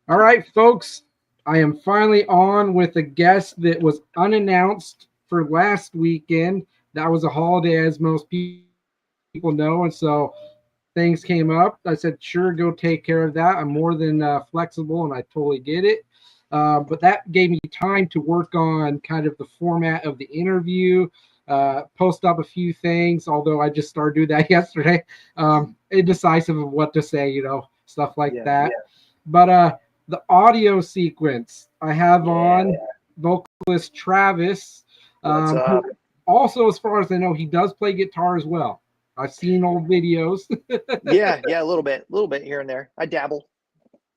All right, folks, I am finally on with a guest that was unannounced for last weekend. That was a holiday, as most people know, and so things came up. I said, sure, go take care of that. I'm more than flexible, and I totally get it. But that gave me time to work on kind of the format of the interview, post up a few things, although I just started doing that yesterday. Indecisive of what to say, stuff like Yeah. that. But the audio sequence, I have Yeah. on vocalist Travis, What's who up? also, as far as I know, he does play guitar as well. I've seen old videos. Yeah, yeah, a little bit here and there. I dabble.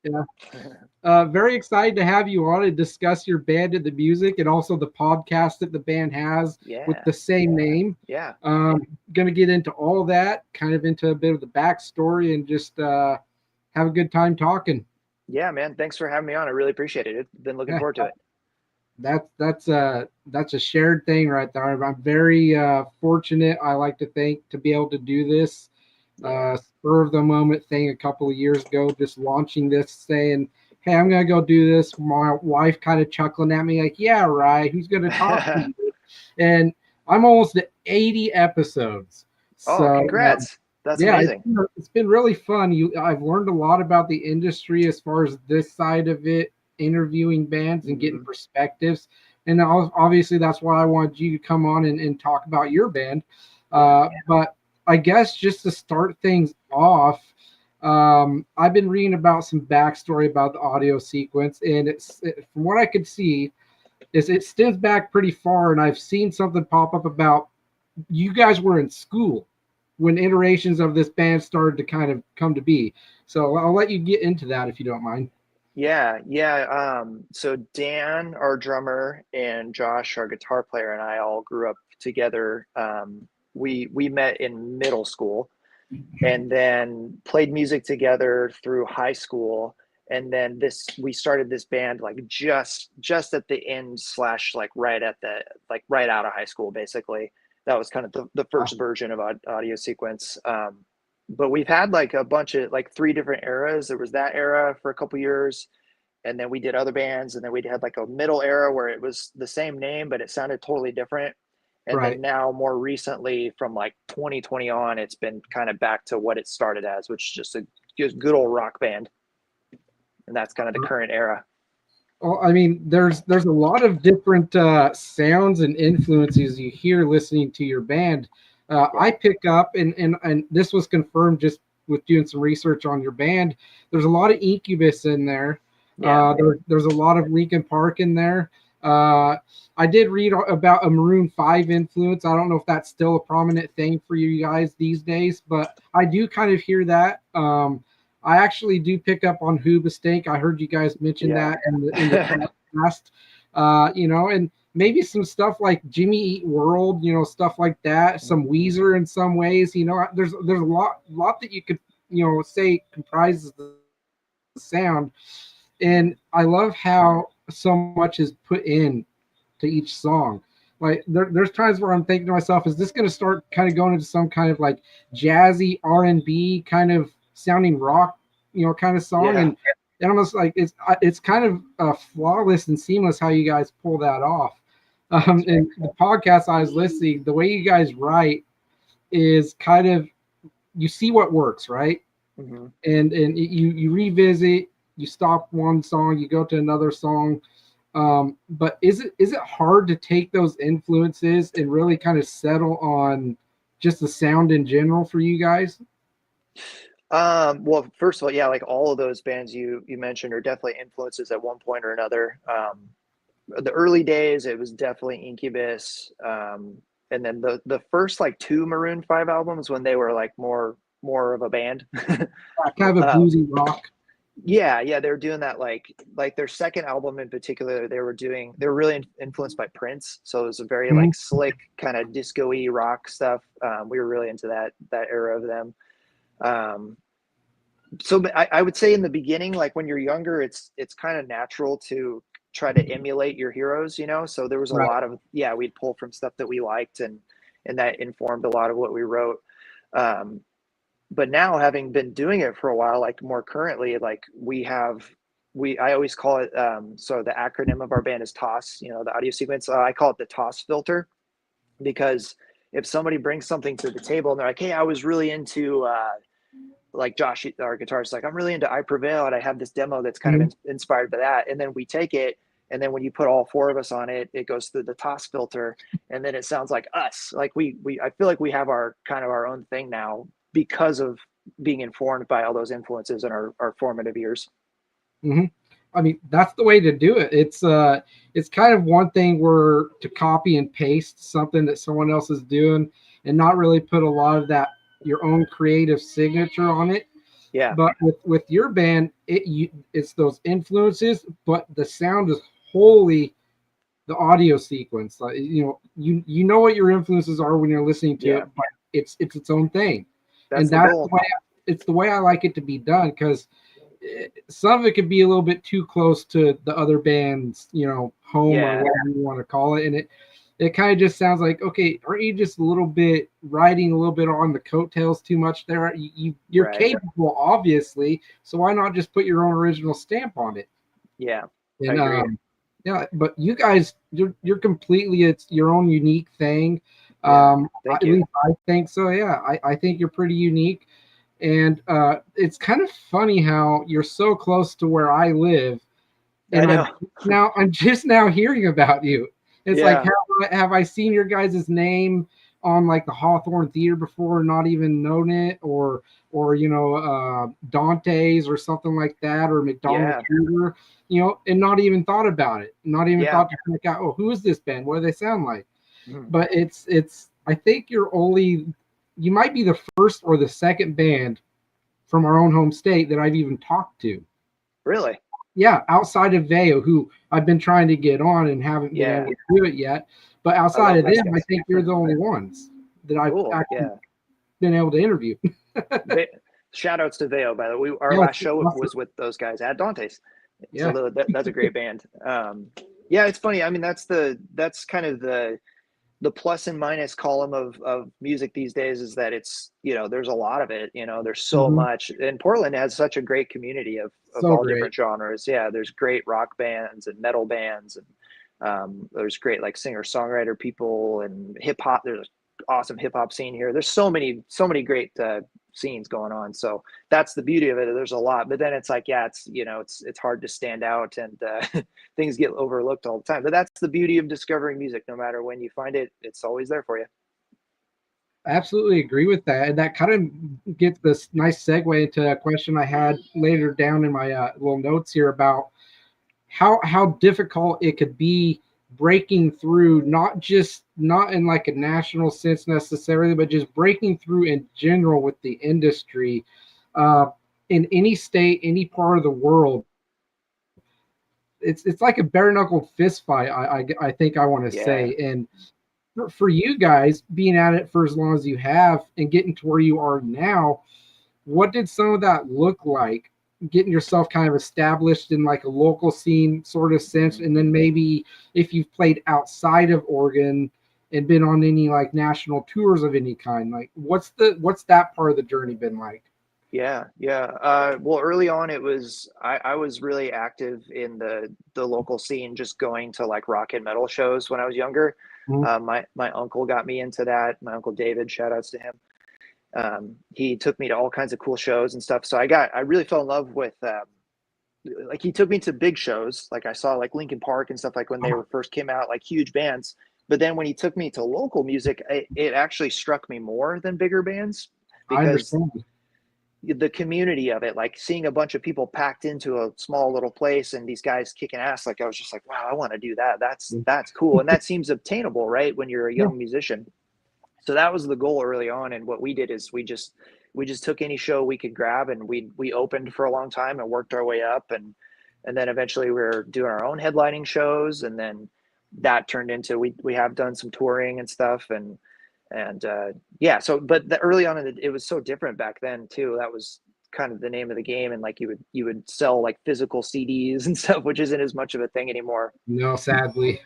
Yeah. Very excited to have you on and discuss your band and the music, and also the podcast that the band has with Yeah, the same name. yeah, Going to get into all that, kind of into a bit of the backstory, and just have a good time talking. yeah, man. Thanks for having me on. I really appreciate it. I've been looking Yeah, forward to it. that's a shared thing right there. I'm very fortunate. I like to think to be able to do this Yeah. spur of the moment thing a couple of years ago, just launching this, saying, "Hey, I'm gonna go do this." My wife kind of chuckling at me, like, "Yeah, right. Who's gonna talk to you?" And I'm almost at 80 episodes, Oh, so congrats. That's yeah, amazing. it's been really fun. I've learned a lot about the industry as far as this side of it, interviewing bands and getting Hmm. perspectives. And obviously, that's why I wanted you to come on and talk about your band. Yeah. But I guess just to start things off, I've been reading about some backstory about the audio sequence, and from what I could see, is it stems back pretty far. And I've seen something pop up about you guys were in school when iterations of this band started to kind of come to be. So I'll let you get into that if you don't mind. Yeah, yeah. So Dan, our drummer, and Josh, our guitar player, and I all grew up together. We met in middle school, and then played music together through high school, and then this we started this band like just at the end slash like right at the like right out of high school basically. That was kind of the first version of Audio Sequence. But we've had like a bunch of like three different eras. There was that era for a couple years, and then we did other bands, and then we had like a middle era where it was the same name but it sounded totally different. And then Right. now more recently from like 2020 on, it's been kind of back to what it started as, which is just good old rock band. And that's kind of the current era. Well, I mean, there's a lot of different sounds and influences you hear listening to your band. Yeah. I pick up, and this was confirmed just with doing some research on your band. There's a lot of Incubus in there. Yeah. There's a lot of Linkin Park in there. Uh, I did read about a Maroon 5 influence. I don't know if that's still a prominent thing for you guys these days, but I do kind of hear that. I actually do pick up on Hoobastank. I heard you guys mention Yeah. that in the podcast. And maybe some stuff like Jimmy Eat World, stuff like that. Some Weezer in some ways. There's a lot that you could say comprises the sound, and I love how so much is put in to each song. Like there's times where I'm thinking to myself, is this going to start kind of going into some kind of like jazzy R&B kind of sounding rock, kind of song, Yeah. and almost like it's kind of flawless and seamless how you guys pull that off. And the podcast I was listening, the way you guys write is kind of you see what works, right? Mm-hmm. And you revisit, you stop one song, you go to another song. But is it hard to take those influences and really kind of settle on just the sound in general for you guys? Well, first of all, yeah, like all of those bands you mentioned are definitely influences at one point or another. The early days, it was definitely Incubus. And then the first like two Maroon 5 albums when they were like more of a band. Kind of a uh, bluesy rock. yeah, yeah, they were doing that like their second album in particular, they were really influenced by Prince. So it was a very Mhm. like slick kind of disco-y rock stuff. We were really into that era of them. Um, so I would say in the beginning, like when you're younger, it's kind of natural to try to emulate your heroes, you know. So there was a Right. lot of, yeah, we'd pull from stuff that we liked, and that informed a lot of what we wrote. Um, but now having been doing it for a while, like more currently, like we have I always call it, so the acronym of our band is TOS, the audio sequence. I call it the TOS filter, because if somebody brings something to the table and they're like, hey, I was really into, like Josh, our guitarist, like, I'm really into I Prevail, and I have this demo that's kind of Mhm. inspired by that. And then we take it, and then when you put all four of us on it, it goes through the TOS filter, and then it sounds like us. Like I feel like we have our kind of our own thing now because of being informed by all those influences in our formative years. Hmm. I mean, that's the way to do it. It's kind of one thing where to copy and paste something that someone else is doing and not really put a lot of that your own creative signature on it. Yeah, But with your band, it's those influences, but the sound is wholly the audio sequence. Like, you know what your influences are when you're listening to yeah, it, but it's its own thing, that's and the that's goal. the way it's the way I like it to be done because some of it could be a little bit too close to the other band's, home or Yeah, whatever you want to call it, and it kind of just sounds like, okay, aren't you just a little bit riding a little bit on the coattails too much there? You're right. capable, obviously, so why not just put your own original stamp on it? Yeah, I And agree. yeah, but you guys, you're completely it's your own unique thing. Yeah, At thank you. least I think so. Yeah, I think you're pretty unique, and it's kind of funny how you're so close to where I live, I and know. I'm just now hearing about you. It's like, Yeah, have I seen your guys' name on like the Hawthorne Theater before, not even known it, or Dante's or something like that, or McDonald yeah, Tudor, and not even thought about it, not even yeah. thought to check out, oh, who is this band? What do they sound like? Mhm. But it's I think you might be the first or the second band from our own home state that I've even talked to. Really? Yeah, outside of Veo, who I've been trying to get on and haven't been able Yeah, to do it yet. But I outside love of those them, I guys. think you're the only ones that I've Cool. actually Yeah. been able to interview. Shout outs to Veo, by the way. Our Yeah, last it's show awesome. was with those guys at Dante's. So Yeah, that's a great band. Yeah, it's funny. I mean, that's kind of the plus and minus column of music these days, is that it's, there's a lot of it, there's so hmm, much, and Portland has such a great community of so all great. different genres. Yeah, there's great rock bands and metal bands, and there's great like singer songwriter people and hip hop. There's an awesome hip hop scene here. There's so many great scenes going on. So that's the beauty of it. There's a lot, but then it's like, yeah, it's hard to stand out, and things get overlooked all the time. But that's the beauty of discovering music. No matter when you find it, it's always there for you. Absolutely agree with that. And that kind of gets this nice segue into a question I had later down in my little notes here about how difficult it could be breaking through, not in like a national sense necessarily, but just breaking through in general with the industry, uh, in any state, any part of the world. It's like a bare knuckled fist fight. I think I want to Yeah, say, and for you guys being at it for as long as you have and getting to where you are now, what did some of that look like? Getting yourself kind of established in like a local scene sort of sense, mm-hmm. and then maybe if you've played outside of Oregon and been on any like national tours of any kind, like what's that part of the journey been like? Yeah. Well, early on, I was really active in the local scene, just going to like rock and metal shows when I was younger. Mhm. My uncle got me into that. My uncle David, shout outs to him. He took me to all kinds of cool shows and stuff. So I really fell in love with, like, he took me to big shows. Like, I saw like Linkin Park and stuff, like when they were first came out, like huge bands. But then when he took me to local music, it actually struck me more than bigger bands, I because understand. the community of it, like seeing a bunch of people packed into a small little place and these guys kicking ass, like I was just like, wow, I want to do that. That's cool. And that seems obtainable, right? When you're a Yeah, young musician. So that was the goal early on. And what we did is we just took any show we could grab, and we opened for a long time and worked our way up, and then eventually we were doing our own headlining shows, and then that turned into, we have done some touring and stuff, and yeah. So but the early on it was so different back then too. That was kind of the name of the game, and like you would sell like physical CDs and stuff, which isn't as much of a thing anymore. no, sadly.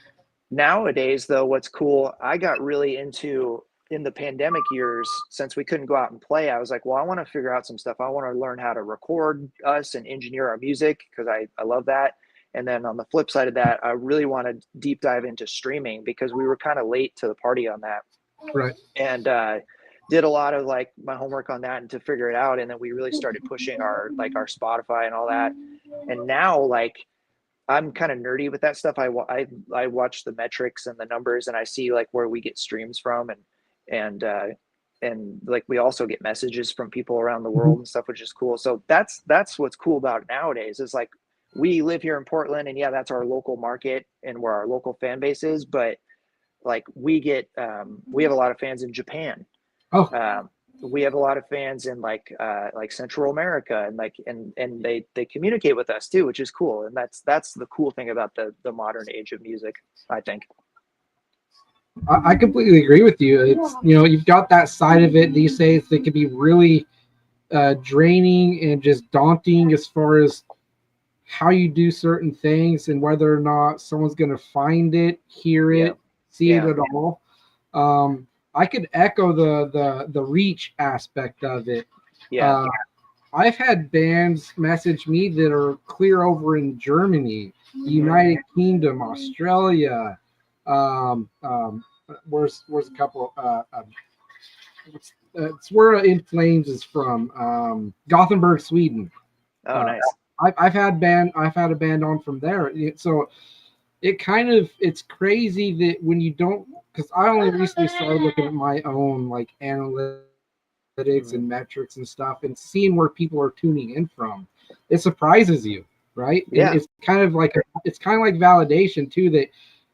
Nowadays though, what's cool, I got really into in the pandemic years, since we couldn't go out and play, I was like, well, I want to figure out some stuff. I want to learn how to record us and engineer our music because I love that. And then on the flip side of that, I really want to deep dive into streaming because we were kind of late to the party on that. Right. And did a lot of like my homework on that and to figure it out. And then we really started pushing our Spotify and all that. And now like I'm kind of nerdy with that stuff. I watch the metrics and the numbers, and I see like where we get streams from, and and like we also get messages from people around the world and stuff, which is cool. So that's what's cool about it nowadays is like we live here in Portland, and yeah, that's our local market and where our local fan base is. But like we have a lot of fans in Japan. Oh, We have a lot of fans in like Central America, and like and they communicate with us too, which is cool. And that's the cool thing about the modern age of music, I think. I completely agree with you. It's, you know, you've got that side of it these days that can be really draining and just daunting as far as how you do certain things and whether or not someone's going to find it, hear Yeah. it, see it at all. I could echo the reach aspect of it. Yeah. I've had bands message me that are clear over in Germany, the United Kingdom, Australia. Where's a couple? It's where In Flames is from. Gothenburg, Sweden. Oh, nice. I've had a band on from there. So it's crazy that when you don't, because I only recently started looking at my own like analytics and metrics and stuff and seeing where people are tuning in from. It surprises you, right? Yeah. And it's kind of like validation too that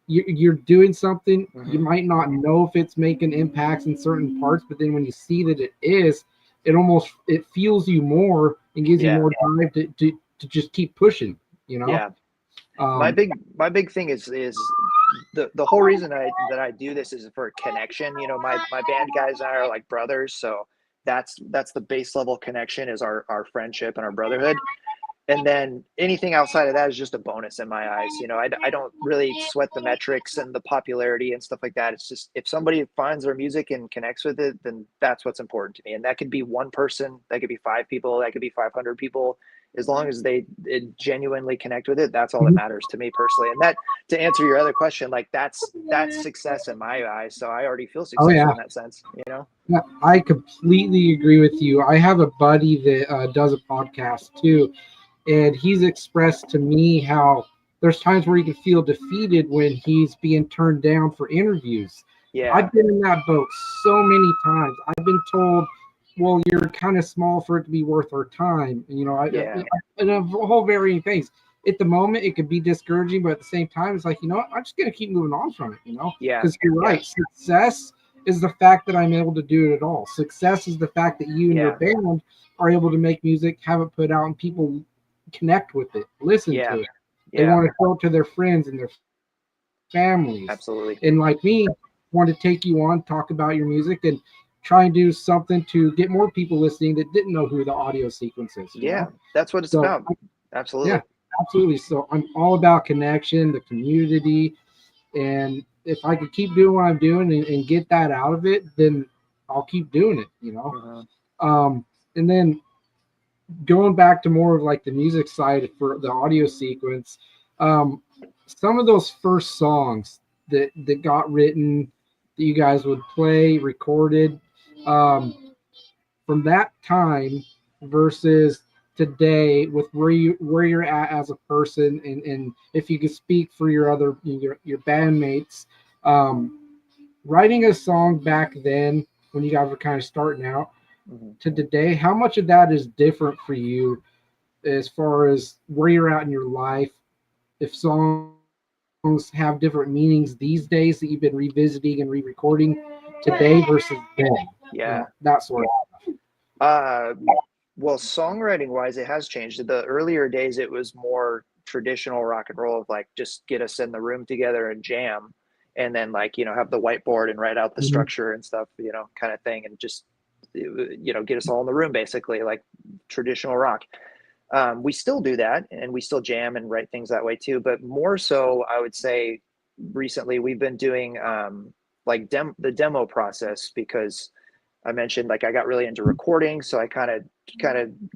you're doing something. You might not know if it's making impacts in certain parts, but then when you see that it is, it fuels you more and gives you more drive to just keep pushing, you know? Yeah. My big thing is the whole reason that I do this is for connection. You know, my band guys and I are like brothers, so that's the base level connection is our friendship and our brotherhood. And then anything outside of that is just a bonus in my eyes. You know, I don't really sweat the metrics and the popularity and stuff like that. It's just if somebody finds our music and connects with it, then that's what's important to me. And that could be one person, that could be 5 people, that could be 500 people. As long as they genuinely connect with it, that's all that matters to me personally. And that, to answer your other question, like that's success in my eyes. So I already feel successful in that sense, you know? Yeah, I completely agree with you. I have a buddy that does a podcast too. And he's expressed to me how there's times where he can feel defeated when he's being turned down for interviews. Yeah. I've been in that boat so many times. I've been told, well, you're kind of small for it to be worth our time. And, you know, and a whole varying things. At the moment, it could be discouraging, but at the same time, it's like, you know what? I'm just going to keep moving on from it, you know? Yeah. Because you're right. Yeah. Success is the fact that I'm able to do it at all. Success is the fact that you and your band are able to make music, have it put out, and people connect with it, listen to it. They want to show it to their friends and their families. Absolutely. And like me, want to take you on, talk about your music, and try and do something to get more people listening that didn't know who the Audio Sequence is. Yeah, that's what it's about. Absolutely. Yeah, absolutely. So I'm all about connection, the community, and if I could keep doing what I'm doing and get that out of it, then I'll keep doing it, you know? And then going back to more of like the music side for the Audio Sequence, some of those first songs that got written that you guys would play, recorded, from that time versus today with where you're at as a person, and if you could speak for your bandmates, writing a song back then when you guys were kind of starting out to today, how much of that is different for you as far as where you're at in your life? If songs have different meanings these days that you've been revisiting and re-recording today versus then, yeah, you know, that sort of well, songwriting wise, it has changed. The earlier days, it was more traditional rock and roll of like just get us in the room together and jam, and then like, you know, have the whiteboard and write out the structure and stuff, you know, kind of thing, and just, you know, get us all in the room, basically like traditional rock. We still do that, and we still jam and write things that way too, but more so I would say recently we've been doing like the demo process, because I mentioned like I got really into recording, so I kind of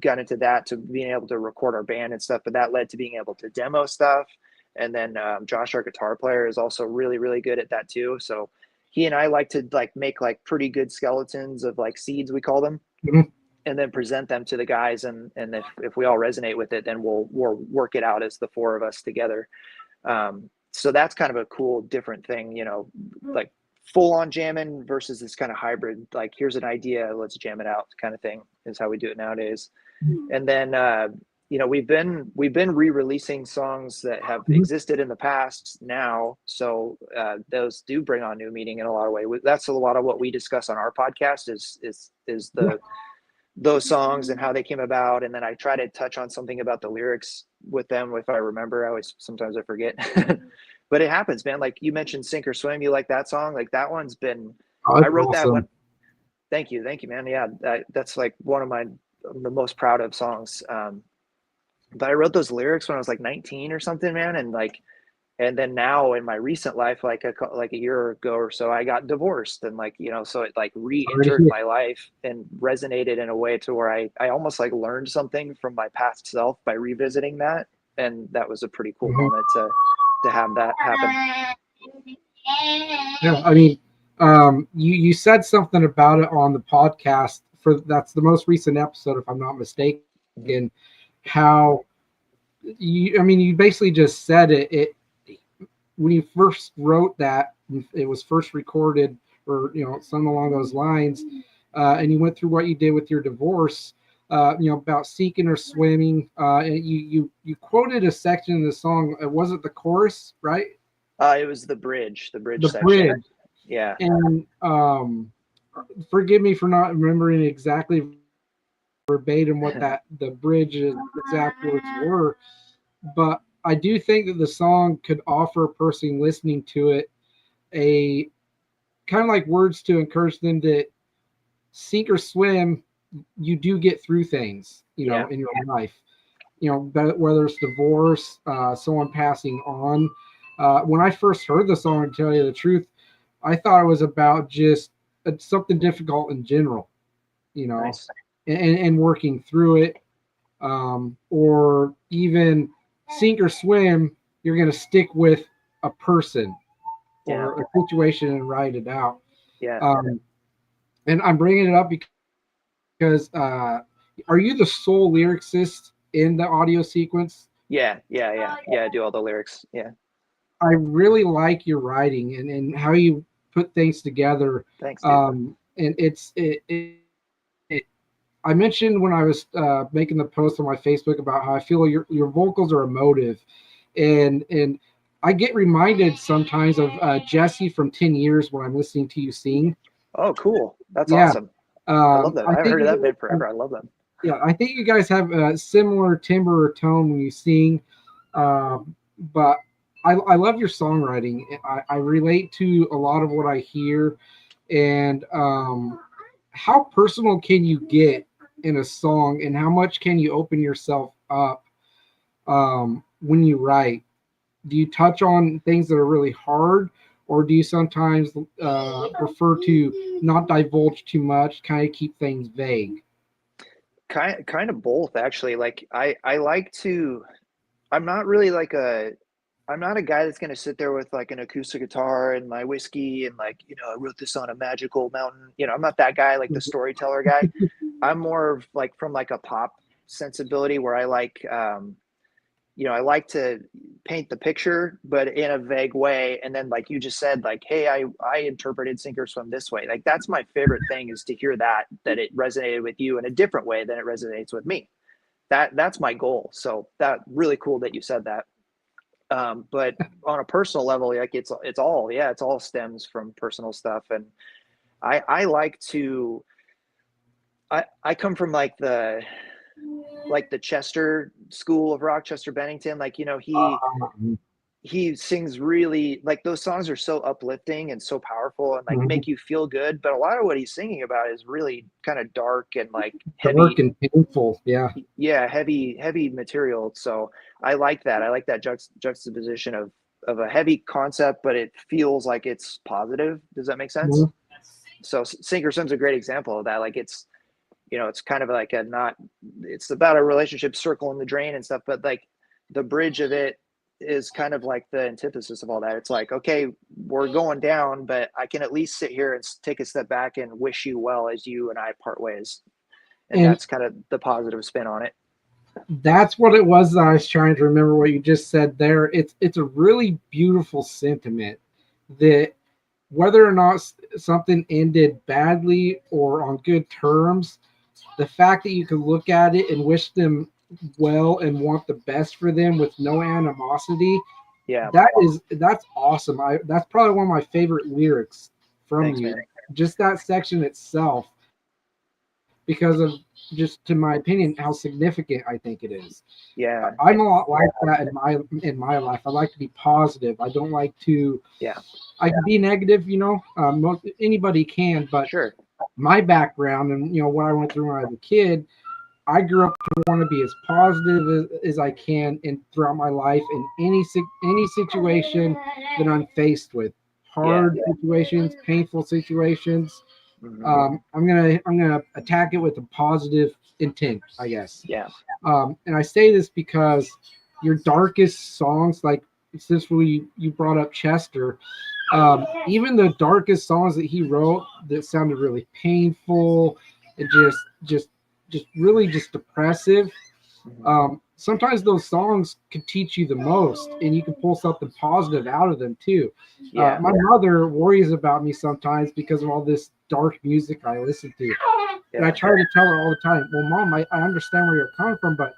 got into that, to being able to record our band and stuff. But that led to being able to demo stuff. And then Josh, our guitar player, is also really really good at that too. So he and I like to like make like pretty good skeletons of like seeds, we call them, Mhm. and then present them to the guys. And if we all resonate with it, then we'll work it out as the four of us together. So that's kind of a cool different thing, like full on jamming versus this kind of hybrid, like here's an idea, let's jam it out kind of thing, is how we do it nowadays. And then we've been re-releasing songs that have Mhm. existed in the past now, so those do bring on new meaning in a lot of ways. That's a lot of what we discuss on our podcast, is Yeah. those songs and how they came about. And then I try to touch on something about the lyrics with them if I remember. Sometimes I forget. But it happens, man. Like you mentioned Sink or Swim, you like that song? Like that one's been, Oh, I it's wrote that one. awesome. Thank you, man. Yeah, that's like one of the most proud of songs. But I wrote those lyrics when I was like 19 or something, man. And then now in my recent life, like a year ago or so, I got divorced, and like, so it like Sorry to re-entered hear. my life and resonated in a way to where I almost like learned something from my past self by revisiting that. And that was a pretty cool Mhm. moment to have that happen. Yeah, I mean, you said something about it on the podcast, for that's the most recent episode, if I'm not mistaken. Mhm. How I mean, you basically just said it. When you first wrote that, it was first recorded, or something along those lines, and you went through what you did with your divorce. About seeking or swimming. And you quoted a section in the song. It wasn't the chorus, right? It was the bridge The section. bridge. Yeah. And forgive me for not remembering exactly verbatim what that the bridge's exact words were, but I do think that the song could offer a person listening to it a kind of like words to encourage them to sink or swim. You do get through things, Yeah. in your life. Whether it's divorce, someone passing on. When I first heard the song, to tell you the truth, I thought it was about just something difficult in general, you know, Nice. and working through it, or even sink or swim. You're going to stick with a person Yeah. or a situation and write it out. Yeah. Um, and I'm bringing it up because are you the sole lyricist in the audio sequence? Yeah. Yeah. Yeah. Yeah. I do all the lyrics. Yeah. I really like your writing and how you put things together. Thanks, dude. And it I mentioned when I was making the post on my Facebook about how I feel your vocals are emotive, and I get reminded sometimes of Jesse from 10 Years when I'm listening to you sing. Oh, cool. That's Yeah, awesome. I love them. I I haven't think heard of that band forever. I love them. yeah, I think you guys have a similar timbre or tone when you sing, but I love your songwriting. I relate to a lot of what I hear, and how personal can you get in a song, and how much can you open yourself up when you write? Do you touch on things that are really hard, or do you sometimes prefer to not divulge too much, kind of keep things vague? Kind of both, actually. Like I like to. I'm not really like a. I'm not a guy that's gonna sit there with like an acoustic guitar and my whiskey and like, I wrote this on a magical mountain. I'm not that guy, like the storyteller guy. I'm more of like from like a pop sensibility where I like to paint the picture, but in a vague way. And then, like you just said, like, hey, I interpreted Sink or Swim this way. Like, that's my favorite thing, is to hear that it resonated with you in a different way than it resonates with me. That's my goal. So that really cool that you said that. But on a personal level, like it's all stems from personal stuff. And I like to, I come from like the Chester school of rock, Chester Bennington. Like, he sings really, like, those songs are so uplifting and so powerful and like Mhm. make you feel good. But a lot of what he's singing about is really kind of dark and like Dark heavy. and painful. Yeah. Yeah, heavy material. So I like that. I like that juxtaposition of a heavy concept, but it feels like it's positive. Does that make sense? Mhm. So Sink or Swim's a great example of that. Like it's, you know, it's kind of like a not, it's about a relationship circling the drain and stuff, but like the bridge of it is kind of like the antithesis of all that. It's like, okay, we're going down, but I can at least sit here and take a step back and wish you well as you and I part ways. And And that's kind of the positive spin on it. that's what it was that I was trying to remember what you just said there. It's a really beautiful sentiment that whether or not something ended badly or on good terms, the fact that you can look at it and wish them well and want the best for them with no animosity, Yeah. that's awesome. That's probably one of my favorite lyrics from Thanks, you. man. Just that section itself, because of just to my opinion how significant I think it is. Yeah. I'm a lot like that in my life. I like to be positive. I don't like to. Yeah. I can be negative, anybody can, but Sure. my background and what I went through when I was a kid, I grew up to want to be as positive as I can in throughout my life in any situation that I'm faced with, Yeah. hard situations, painful situations. Mm-hmm. I'm gonna attack it with a positive intent, I guess. Yeah. And I say this because your darkest songs, like since you brought up Chester, even the darkest songs that he wrote that sounded really painful and just really just depressive. Mm-hmm. Sometimes those songs could teach you the most, and you can pull something positive out of them too. Yeah. My mother worries about me sometimes because of all this dark music I listen to, and I Yeah. try to tell her all the time, "Well, Mom, I understand where you're coming from, but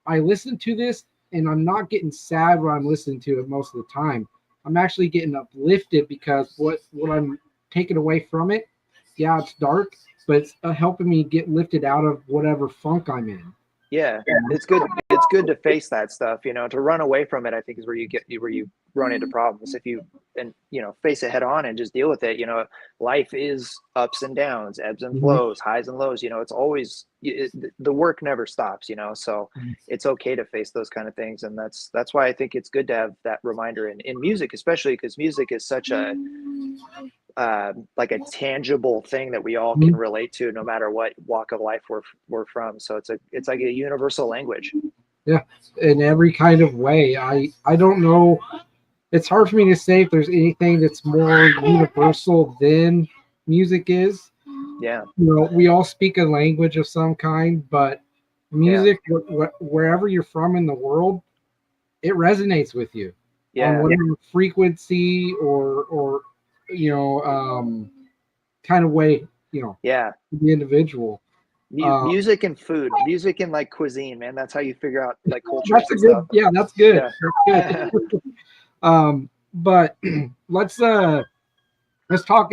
I listen to this and I'm not getting sad when I'm listening to it most of the time. I'm actually getting uplifted because what I'm taking away from it, yeah, it's dark, but it's helping me get lifted out of whatever funk I'm in." Yeah, it's good. It's good to face that stuff. You know, to run away from it, I think, is where you run into problems. If you and you know face it head on and just deal with it. You know, life is ups and downs, ebbs and Mhm. flows, highs and lows. You know, it's always the work never stops. You know, so it's okay to face those kind of things, and that's why I think it's good to have that reminder in music, especially because music is such a like a tangible thing that we all can Mhm. relate to, no matter what walk of life we're from. So it's like a universal language. Yeah, in every kind of way. I don't know. It's hard for me to say if there's anything that's more universal than music is. Yeah, We all speak a language of some kind, but yeah, music, wherever you're from in the world, it resonates with you on yeah, whatever frequency or you know um, kind of way yeah. the individual. Music and food, music and like cuisine, man. That's how you figure out like cultures That's a and stuff. good, yeah, that's good. Yeah, That's good. But let's talk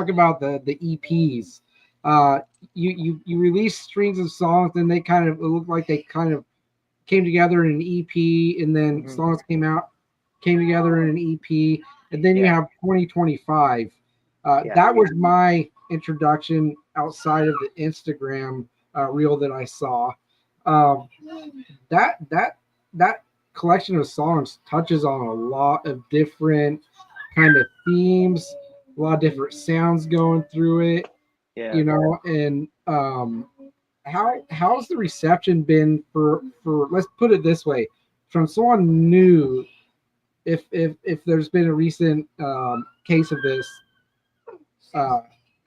about the EPs. Uh, you release strings of songs, and they kind of it looked like they kind of came together in an EP, and then hmm, songs came together in an EP, and then you yeah, have 2025. yeah, That was my introduction outside of the Instagram reel that I saw. Um, that collection of songs touches on a lot of different kind of themes, a lot of different sounds going through it, yeah. and how's the reception been for let's put it this way, from someone new, if there's been a recent case of this, uh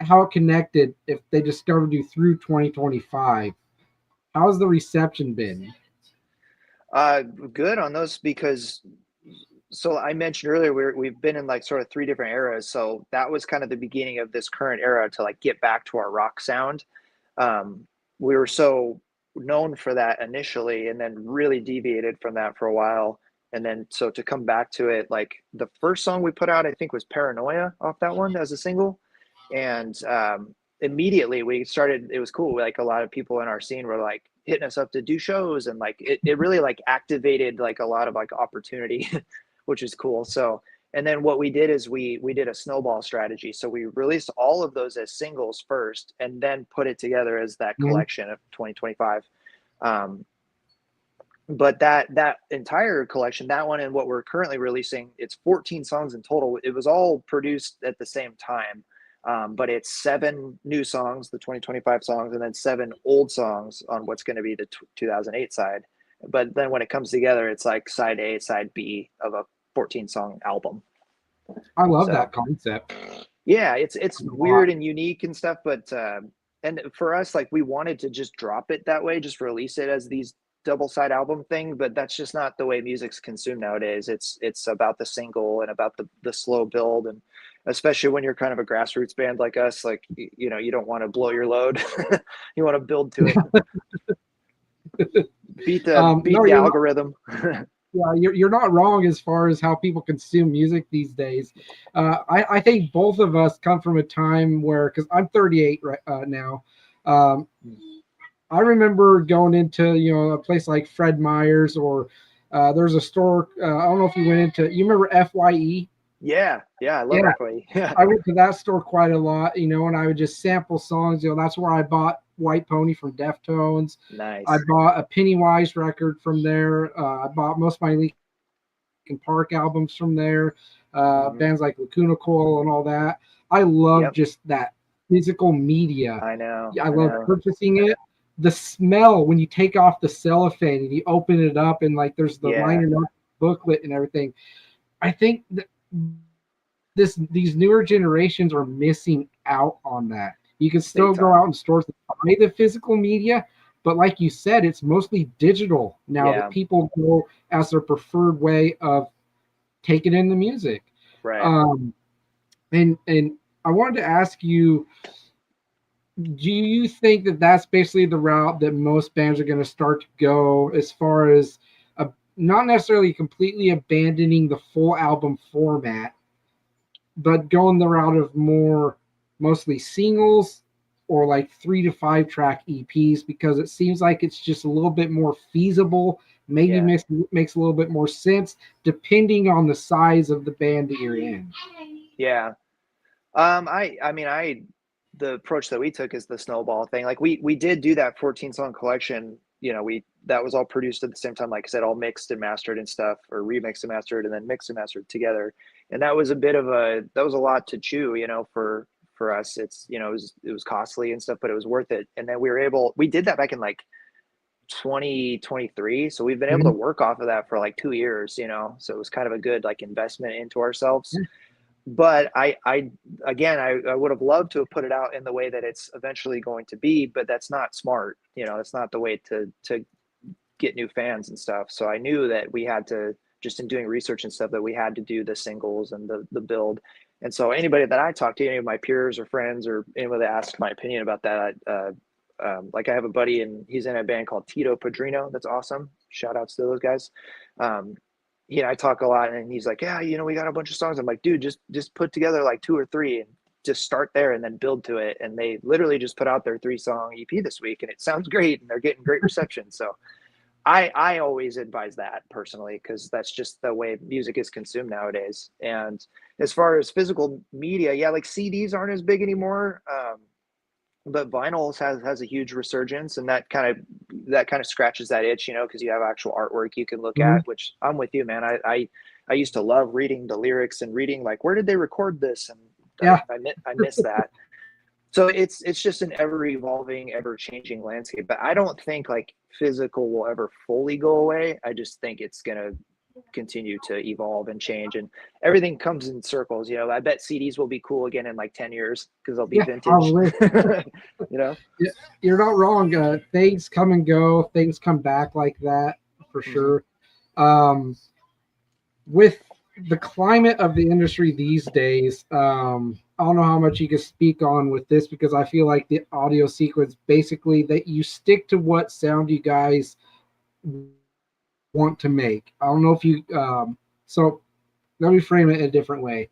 how it connected if they discovered you through 2025, how's the reception been? Good on those because so I mentioned earlier we've been in like sort of three different eras. So that was kind of the beginning of this current era to like get back to our rock sound. Um, we were so known for that initially, and then really deviated from that for a while. And then so to come back to it, like the first song we put out, I think was Paranoia off that one as a single, and immediately we started. It was cool. Like a lot of people in our scene were like hitting us up to do shows, and like it really like activated like a lot of like opportunity, which is cool. So and then what we did is we did a snowball strategy. So we released all of those as singles first, and then put it together as that Mhm. collection of 2025. Um, but that entire collection, that one and what we're currently releasing, it's 14 songs in total. It was all produced at the same time, but it's 7 new songs, the 2025 songs, and then 7 old songs on what's going to be the 2008 side. But then when it comes together, it's like side A, side B of a 14 song album. I love So that concept yeah, it's a lot. weird and unique and stuff, but and for us, like we wanted to just drop it that way, just release it as these double side album thing, but that's just not the way music's consumed nowadays. It's about the single and about the slow build, and especially when you're kind of a grassroots band like us, like you know, you don't want to blow your load. You want to build to it, beat No, the you're not. algorithm. Yeah, you're not wrong as far as how people consume music these days. I think both of us come from a time where, because I'm 38 right now. Um, I remember going into a place like Fred Meyer's, or there's a store. I don't know if you went into. You remember Fye? Yeah, I love Yeah, FYE. Yeah, I went to that store quite a lot, and I would just sample songs. That's where I bought White Pony from Deftones. I nice. bought a Pennywise record from there. I bought most of my Linkin Park albums from there. Hmm. Bands like Lacuna Coil and all that. I love Yep, just that physical media. I know, Yeah, I I love know. purchasing it. The smell when you take off the cellophane and you open it up, and like there's the Yeah, liner note booklet and everything. I think that these newer generations are missing out on that. You can big still go time. out in stores and buy the physical media, but like you said, it's mostly digital now that Yeah, people go as their preferred way of taking in the music. right. Um, and I wanted to ask you, do you think that that's basically the route that most bands are going to start to go, as far as not necessarily completely abandoning the full album format, but going the route of more mostly singles or like 3 to 5 track EPs, because it seems like it's just a little bit more feasible, maybe Yeah. makes a little bit more sense depending on the size of the band that you're in. Yeah. I mean, the approach that we took is the snowball thing. Like we did do that 14 song collection. You know, we that was all produced at the same time, like I said, all mixed and mastered and stuff, or remixed and mastered and then mixed and mastered together. And that was that was a lot to chew, for us. It's, it was costly and stuff, but it was worth it. And then we did that back in like 2023. So we've been able to Mhm. work off of that for like 2 years, so it was kind of a good like investment into ourselves. Yeah, But I would have loved to have put it out in the way that it's eventually going to be, but that's not smart. That's not the way to get new fans and stuff. So I knew that we had to, just in doing research and stuff, that we had to do the singles and the build. And so anybody that I talk to, any of my peers or friends or anyone that asks my opinion about that, like I have a buddy and he's in a band called Tito Padrino. That's awesome. Shout outs to those guys. Um, I talk a lot and he's like, yeah, we got a bunch of songs. I'm like, dude, just put together like 2 or 3 and just start there and then build to it. And they literally just put out their 3-song EP this week and it sounds great and they're getting great reception. So I always advise that personally, because that's just the way music is consumed nowadays. And as far as physical media, yeah, like CDs aren't as big anymore. But vinyls has a huge resurgence, and that kind of scratches that itch, because you have actual artwork you can look mhm. at. Which I'm with you, man. I used to love reading the lyrics and reading like, where did they record this, and Yeah, I miss that. So it's just an ever evolving, ever changing landscape. But I don't think like physical will ever fully go away. I just think it's gonna continue to evolve and change, and everything comes in circles. I bet CDs will be cool again in like 10 years because they'll be yeah, vintage. probably. you know Yeah, you're not wrong. Things come and go. Things come back like that for hmm sure. Um, with the climate of the industry these days, I don't know how much you can speak on with this, because I feel like the audio sequence basically that you stick to what sound you guys want to make. I don't know if you. So let me frame it a different way.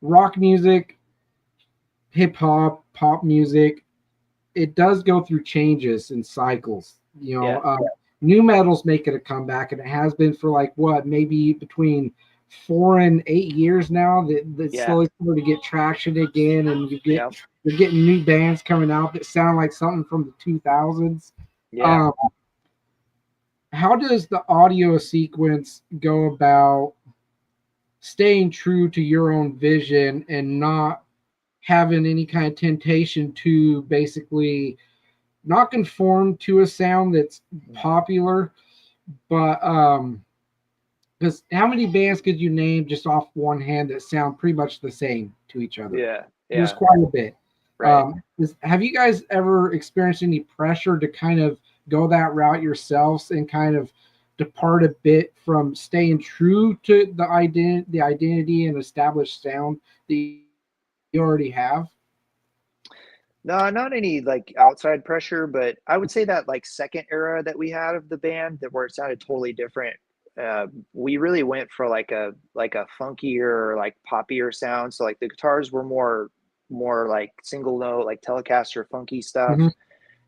Rock music, hip hop, pop music, it does go through changes and cycles. yeah, New metal's making a comeback, and it has been for like what, maybe between 4 and 8 years now. That yeah, slowly starting to get traction again, and yeah, you're getting new bands coming out that sound like something from the 2000s. yeah, Um, how does the audio sequence go about staying true to your own vision and not having any kind of temptation to basically not conform to a sound that's popular, but because how many bands could you name just off one hand that sound pretty much the same to each other? Yeah, There's yeah, quite a bit. right. Have you guys ever experienced any pressure to kind of go that route yourselves and kind of depart a bit from staying true to the identity and established sound that you already have? No, not any like outside pressure, but I would say that like second era that we had of the band, that where it sounded totally different. We really went for like a funkier, like poppier sound. So like the guitars were more like single note, like Telecaster funky stuff. Mm-hmm.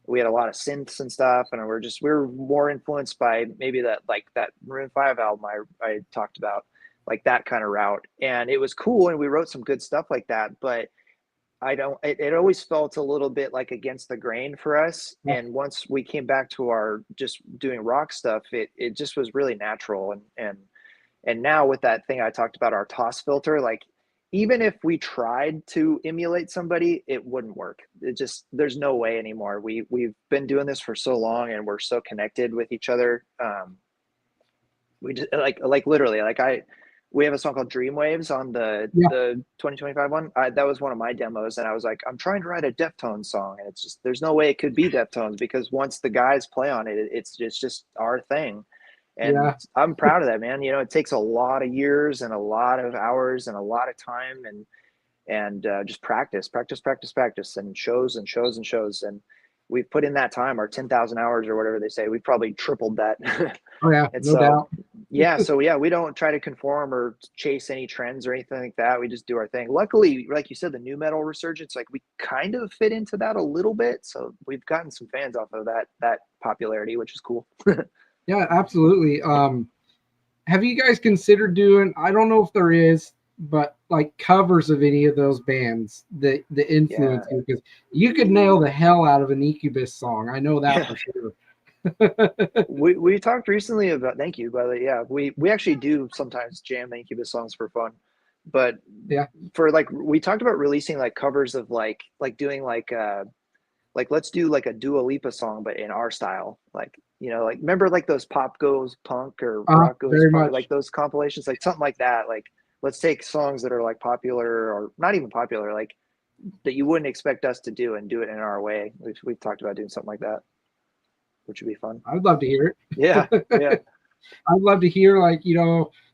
We had a lot of synths and stuff, and we were more influenced by maybe that like that Maroon 5 album I talked about, like that kind of route. And it was cool, and we wrote some good stuff like that, but I don't, it always felt a little bit like against the grain for us. And once we came back to our just doing rock stuff, it just was really natural. And now with that thing I talked about, our toss filter, like even if we tried to emulate somebody, it wouldn't work. It just, there's no way anymore. We've been doing this for so long, and we're so connected with each other. We just like literally like we have a song called Dreamwaves on Yeah, the 2025 one. That was one of my demos, and I was like, I'm trying to write a Deftones song, and it's just there's no way it could be Deftones, because once the guys play on it, it's just our thing. And yeah, I'm proud of that, man. You know, it takes a lot of years and a lot of hours and a lot of time, and just practice, and shows and shows and shows. And we've put in that time, our 10,000 hours or whatever they say. We've probably tripled that. oh yeah, And no so, doubt. yeah, we don't try to conform or chase any trends or anything like that. We just do our thing. Luckily, like you said, the new metal resurgence, like we kind of fit into that a little bit. So we've gotten some fans off of that popularity, which is cool. Yeah, absolutely. Have you guys considered doing? I don't know if there is, but like covers of any of those bands that Yeah. influence you, because you could nail the hell out of an Incubus song. I know that Yeah. for sure. We talked recently about, thank you, by the way. Yeah, we actually do sometimes jam Incubus songs for fun. But Yeah. for like, we talked about releasing like covers of like doing like let's do like a Dua Lipa song, but in our style. Like, you know, like remember like those Pop Goes Punk or Rock Goes Very Punk, like much. those compilations, like something like that. Like let's take songs that are like popular or not even popular, like that you wouldn't expect us to do, and do it in our way. We've talked about doing something like that, which would be fun. I'd love to hear Yeah, it. yeah, I'd love to hear like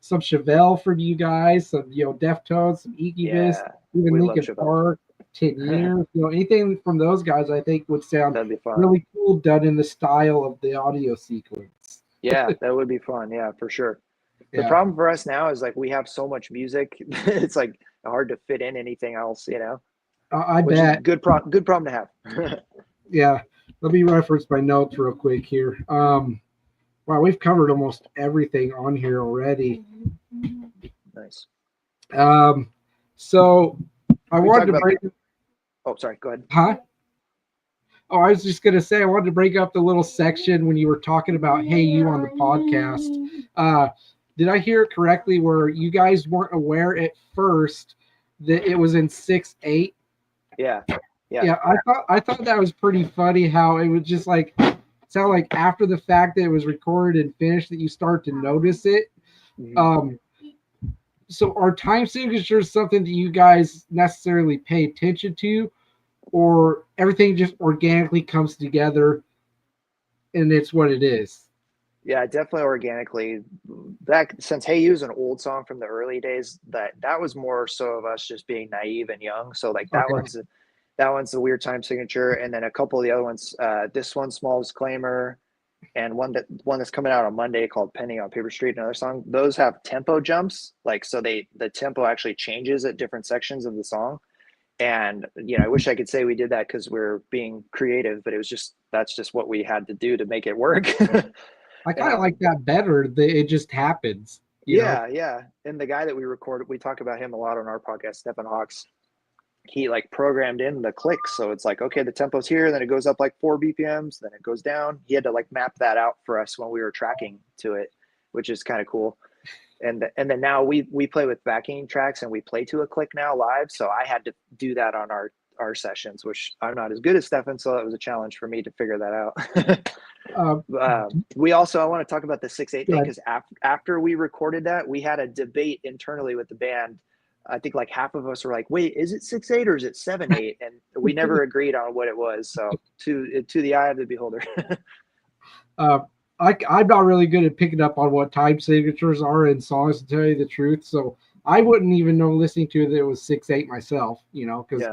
some Chevelle from you guys, some Deftones, some Incubus, yeah. even We love Linkin Chevelle. Park, 10 Years. Anything from those guys, I think would sound That'd be fun. really cool done in the style of the audio sequence. Yeah, that would be fun. Yeah, for sure. The Yeah, problem for us now is like we have so much music, it's like hard to fit in anything else, you know, I which is bet. good problem to have. Yeah, let me reference my notes real quick here. Wow, we've covered almost everything on here already. Nice. Um, so I We wanted talked to about break. oh, sorry, go ahead. Huh? Oh, I was just gonna say I wanted to break up the little section when you were talking about "Hey You" on the podcast. Uh, did I hear it correctly? Where you guys weren't aware at first that it was in 6/8? Yeah. Yeah. Yeah, I thought that was pretty funny. How it was just like sound like after the fact that it was recorded and finished that you start to notice it. Mhm. Um, so are time signatures something that you guys necessarily pay attention to, or everything just organically comes together and it's what it is? Yeah, definitely organically. Back since Hey You is an old song from the early days, that was more so of us just being naive and young. So like Okay. that one's the weird time signature, and then a couple of the other ones. This one, Small Disclaimer, and one that's coming out on Monday called Penny on Paper Street, another song. Those have tempo jumps, like so the tempo actually changes at different sections of the song. And you know, I wish I could say we did that because we're being creative, but it was just that's just what we had to do to make it work. I kind of like um, that better. That it just happens. yeah, yeah. And the guy that we recorded, we talk about him a lot on our podcast, Stephen Hawks. he like programmed in the clicks. So it's like, okay, the tempo's here, then it goes up like 4 BPMs, then it goes down. He had to like map that out for us when we were tracking to it, which is kind of cool. And then now we play with backing tracks and we play to a click now live. So I had to do that on our sessions, which I'm not as good as Stefan, so that was a challenge for me to figure that out. We also, I want to talk about the 6/8 thing, because after we recorded that, we had a debate internally with the band. I think like half of us were like, wait, is it 6/8 or is it 7/8? And we never agreed on what it was. So to the eye of the beholder. I'm not really good at picking up on what time signatures are in songs, to tell you the truth. So I wouldn't even know listening to it that it was 6/8 myself, because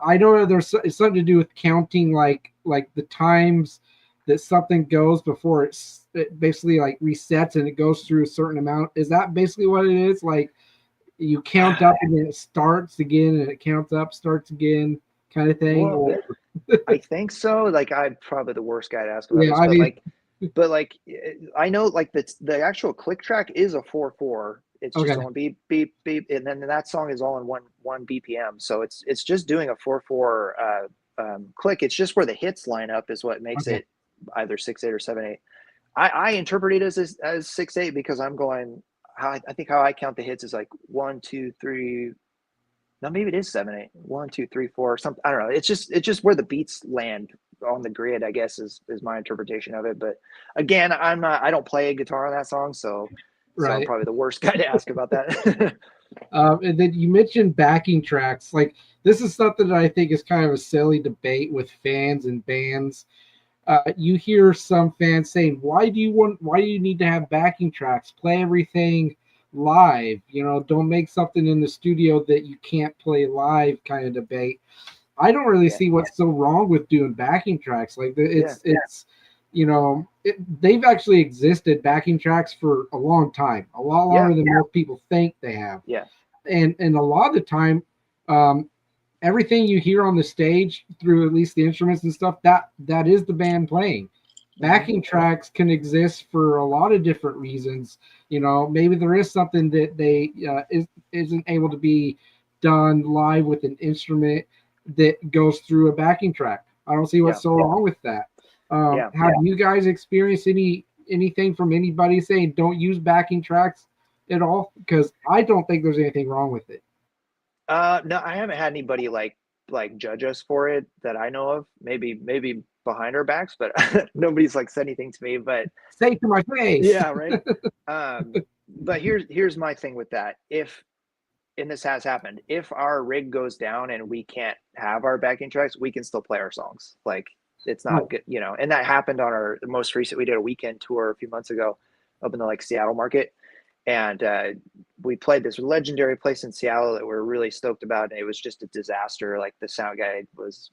I know there's it's something to do with counting, like the times that something goes before it basically like resets and it goes through a certain amount. Is that basically what it is? Like you count up and then it starts again and it counts up, starts again, kind of thing. Well, I think so. Like I'm probably the worst guy to ask about this, but like I know like the actual click track is a 4/4. It's just on beep beep beep, and then that song is all in one BPM. So it's just doing a 4/4 click. It's just where the hits line up is what makes it either 6/8 or 7/8. I interpret it as 6/8 because I'm going I think how I count the hits is like 1, 2, 3. No, maybe it is 7/8. 1, 2, 3, 4. Something, I don't know. It's just where the beats land on the grid, I guess, is my interpretation of it. But again, I don't play a guitar on that song, so I'm probably the worst guy to ask about that. And then you mentioned backing tracks. Like this is something that I think is kind of a silly debate with fans and bands. You hear some fans saying, why do you need to have backing tracks? Play everything live, don't make something in the studio that you can't play live, kind of debate. I don't really see what's so wrong with doing backing tracks. Like they've actually existed, backing tracks, for a long time, a lot longer than most people think they have. And a lot of the time, everything you hear on the stage through at least the instruments and stuff, that is the band playing. Backing tracks can exist for a lot of different reasons. Maybe there is something that they isn't able to be done live with an instrument that goes through a backing track. I don't see what's so wrong with that. Have you guys experienced anything from anybody saying don't use backing tracks at all? Because I don't think there's anything wrong with it. No, I haven't had anybody like judge us for it that I know of. Maybe behind our backs, but nobody's like said anything to me. But say it to my face. Yeah, right. But here's my thing with that. And this has happened, if our rig goes down and we can't have our backing tracks, we can still play our songs. Like it's not good, and that happened on our most recent, we did a weekend tour a few months ago up in the like Seattle market. And we played this legendary place in Seattle that we're really stoked about. And it was just a disaster. Like the sound guy was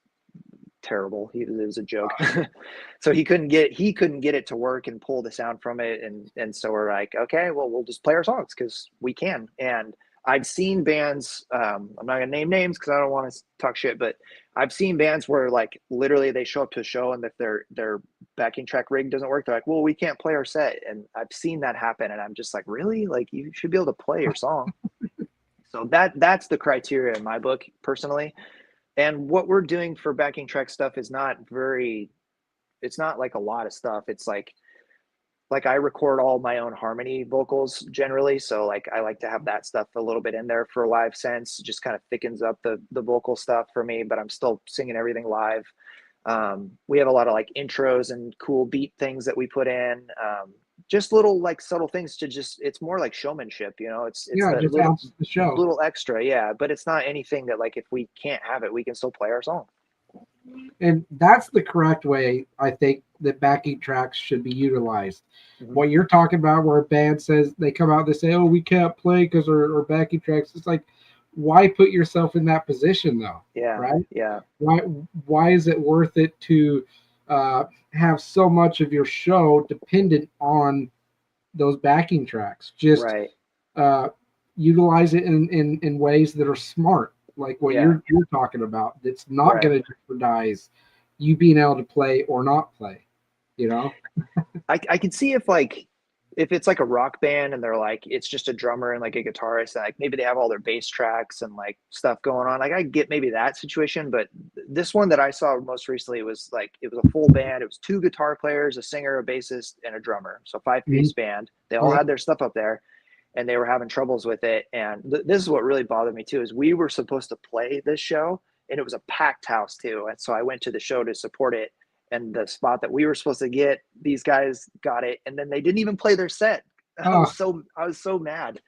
terrible. It was a joke. So he couldn't get it to work and pull the sound from it. And so we're like, okay, well, we'll just play our songs because we can. And I've seen bands, I'm not gonna name names because I don't want to talk shit, but I've seen bands where like literally they show up to a show and if their backing track rig doesn't work, they're like, well, we can't play our set. And I've seen that happen, and I'm just like, really? Like you should be able to play your song. So that's the criteria in my book personally. And what we're doing for backing track stuff is it's not like a lot of stuff. It's like I record all my own harmony vocals generally. So like I like to have that stuff a little bit in there for live sense, just kind of thickens up the vocal stuff for me, but I'm still singing everything live. We have a lot of like intros and cool beat things that we put in. Just little like subtle things to it's more like showmanship, it's just the show. Little extra. Yeah. But it's not anything that like, if we can't have it, we can still play our song. And that's the correct way, I think, that backing tracks should be utilized. Mm-hmm. What you're talking about, where a band says they come out, they say, "Oh, we can't play because our backing tracks." It's like, why put yourself in that position, though? Yeah. Right. Yeah. Why is it worth it to have so much of your show dependent on those backing tracks? Just utilize it in ways that are smart. Like what you're talking about, that's not going to jeopardize you being able to play or not play. I can see if if it's like a rock band and they're like, it's just a drummer and like a guitarist, and like maybe they have all their bass tracks and like stuff going on. Like I get maybe that situation, but this one that I saw most recently was like, it was a full band. It was 2 guitar players, a singer, a bassist, and a drummer. So 5-piece band. They all had their stuff up there and they were having troubles with it. And this is what really bothered me too, is we were supposed to play this show and it was a packed house too. And so I went to the show to support it. And the spot that we were supposed to get, these guys got it, and then they didn't even play their set. I was so mad.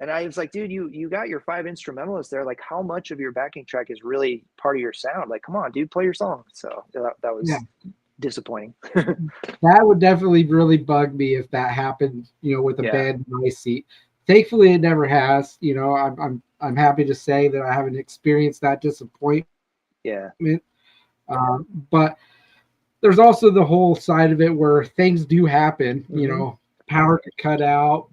And I was like, dude, you got your 5 instrumentalists there. Like, how much of your backing track is really part of your sound? Like, come on, dude, play your song. So that was disappointing. That would definitely really bug me if that happened, with a band in my seat. Thankfully, it never has. I'm happy to say that I haven't experienced that disappointment. Yeah. But there's also the whole side of it where things do happen, power could cut out.